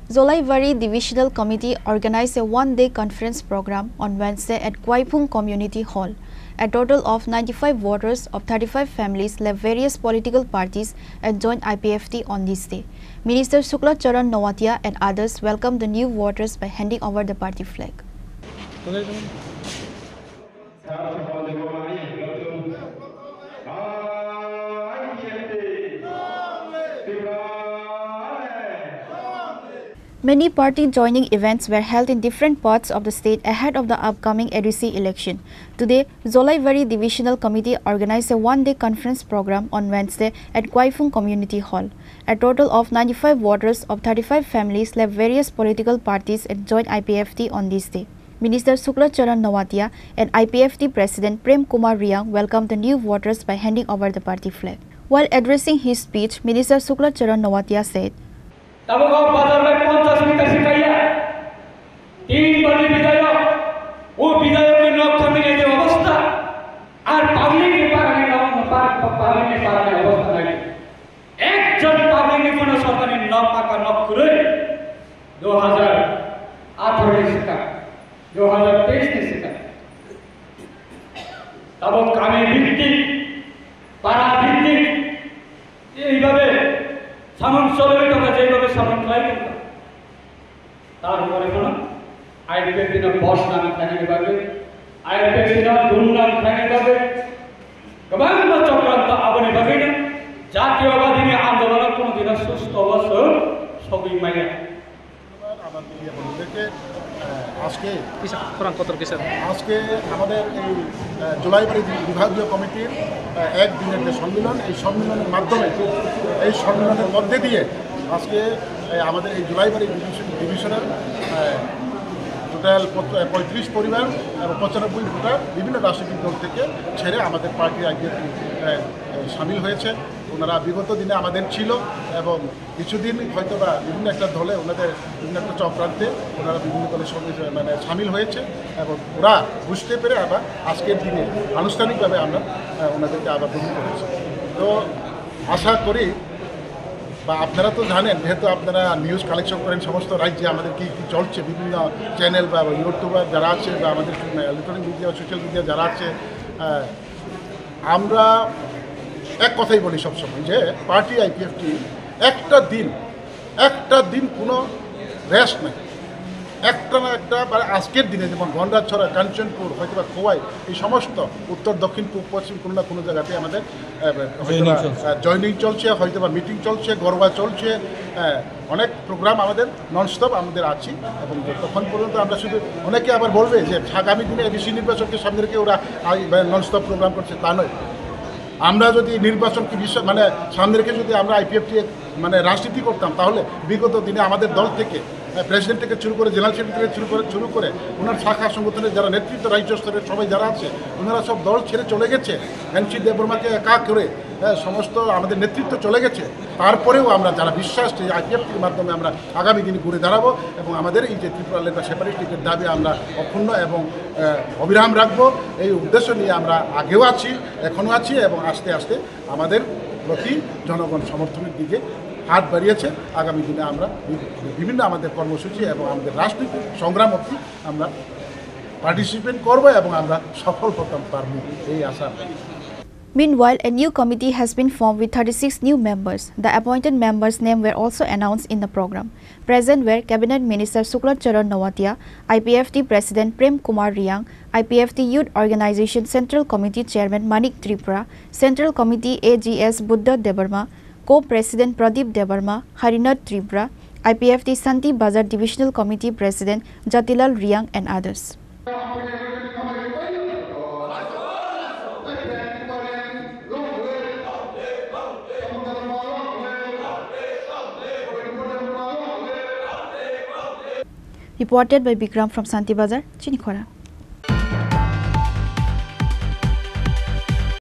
Zolaivari Divisional Committee organized a one-day conference program on Wednesday at Kwaipung Community Hall. A total of 95 voters of 35 families left various political parties and joined IPFT on this day. Minister Shukla Charan Nawatia and others welcomed the new voters by handing over the party flag. Many party joining events were held in different parts of the state ahead of the upcoming ADC election. Today, Zolaivari Divisional Committee organized a one-day conference program on Wednesday at Kwaipung Community Hall. A total of 95 voters of 35 families left various political parties and joined IPFT on this day. Minister Shukla Charan Nawatia and IPFT President Prem Kumar Riang welcomed the new voters by handing over the party flag. While addressing his speech, Minister Shukla Charan Nawatia said, Tabogaon बाजारलाई 50 metre सिकाइया 3 बड़ी विधायक वो विधायकले नखमिने जो अवस्था আর পাবলিককে পারানে পাবলিককে পারানে অবস্থা নাই একজন পাবলিককে কোনো সরকারি নপাকা নকরে 2018 এ শিকা 2023 এ শিকা তাবো কামে ভিত্তিক পারা ভিত্তিক এইভাবে সামন চলে আমরা যেভাবে সামন ট্রাই করতাম তারপরে কোনো আইপিএফ দিন বস নাম থাকি পাবে আইপিএফ দিন দুর্নাম থাকি পাবে গবান্ন চক্রান্ত আবনে পাবে না জাতীয়বাদী আন্দোলন কোনো দিন সুস্থ অবস্থা সবই মাইয়া আমাদের বন্ধুদেরকে আজকে আজকে আমাদের এই জুলাইবাড়ি বিভাগীয় কমিটির একদিনের যে সম্মেলন এই সম্মেলনের মাধ্যমে এই সম্মেলনের মধ্যে দিয়ে আজকে আমাদের এই জুলাইবাড়ি ডিভিশনের টোটাল 35 পরিবার এবং 95 ভোটার বিভিন্ন রাজনৈতিক দল থেকে ছেড়ে আমাদের পার্টি আজকে সামিল হয়েছে। ওনারা বিগত দিনে আমাদের ছিল এবং কিছুদিন হয়তো বা বিভিন্ন একটা দলে ওনাদের বিভিন্ন একটা চক্রান্তে ওনারা বিভিন্ন দলের সঙ্গে মানে সামিল হয়েছে এবং ওরা বুঝতে পেরে আবার আজকের দিনে আনুষ্ঠানিকভাবে আমরা ওনাদেরকে আবার গ্রহণ করেছি। তো আশা করি বা আপনারা তো জানেন যেহেতু আপনারা নিউজ কালেকশন করেন সমস্ত রাজ্যে আমাদের কী কী চলছে বিভিন্ন চ্যানেল বা ইউটিউবার যারা আছে বা আমাদের ইলেকট্রনিক মিডিয়া সোশ্যাল মিডিয়া যারা আছে আমরা এক কথাই বলি সবসময় যে পার্টি আইপিএফটি একটা দিন কোনো রেস্ট নেই একটা না একটা মানে আজকের দিনে যেমন গন্ডাছড়া কাঞ্চনপুর হয়তো বা খোয়াই এই সমস্ত উত্তর দক্ষিণ পূর্ব পশ্চিম কোনো না কোনো জায়গাতে আমাদের জয়নিং চলছে হয়তো বা মিটিং চলছে গরবা চলছে অনেক প্রোগ্রাম আমাদের ননস্টপ আমাদের আছি এবং তখন পর্যন্ত আমরা শুধু অনেকে আবার বলবে যে আগামী দিনে এবিসি নির্বাচনকে সামনে রেখে ওরা ননস্টপ প্রোগ্রাম করছে তা নয়। আমরা যদি নির্বাচনকে মানে সামনে রেখে যদি আমরা আইপিএফটি মানে রাজনীতি করতাম তাহলে বিগত দিনে আমাদের দল থেকে প্রেসিডেন্ট থেকে শুরু করে জেনারেল সেক্রেটারি থেকে শুরু করে ওনার শাখা সংগঠনের যারা নেতৃত্ব রাজ্য স্তরের সবাই যারা আছে ওনারা সব দল ছেড়ে চলে গেছে এনসি দেববর্মাকে একা করে সমস্ত আমাদের নেতৃত্ব চলে গেছে। তারপরেও আমরা যারা বিশ্বাস আইপিএফটির মাধ্যমে আমরা আগামী দিনে ঘুরে দাঁড়াবো এবং আমাদের এই যে ত্রিপুরা বা সেপারেটিস্টের দাবি আমরা অক্ষুণ্ণ এবং অবিরাম রাখবো এই উদ্দেশ্য নিয়ে আমরা আগেও আছি এখনও আছি এবং আস্তে আস্তে আমাদের প্রতি জনগণ সমর্থনের দিকে হাত বাড়িয়েছে। আগামী দিনে আমরা বিভিন্ন আমাদের কর্মসূচি এবং আমাদের রাজনৈতিক সংগ্রাম অবধি আমরা পার্টিসিপেট করবো এবং আমরা সফল করতে পারবো এই আশা। Meanwhile, a new committee has been formed with 36 new members. The appointed members' names were also announced in the program. Present were Cabinet Minister Shukla Charan Nawatia, IPFT President Prem Kumar Riang, IPFT Youth Organization Central Committee Chairman Manik Tripura, Central Committee AGS Buddha Debarma, Co-President Pradeep Debarma, Harinath Tripura, IPFT Santi Bazar Divisional Committee President Jatilal Riang and others. Reported by Bikram from Santi Bazar, Chinikhora.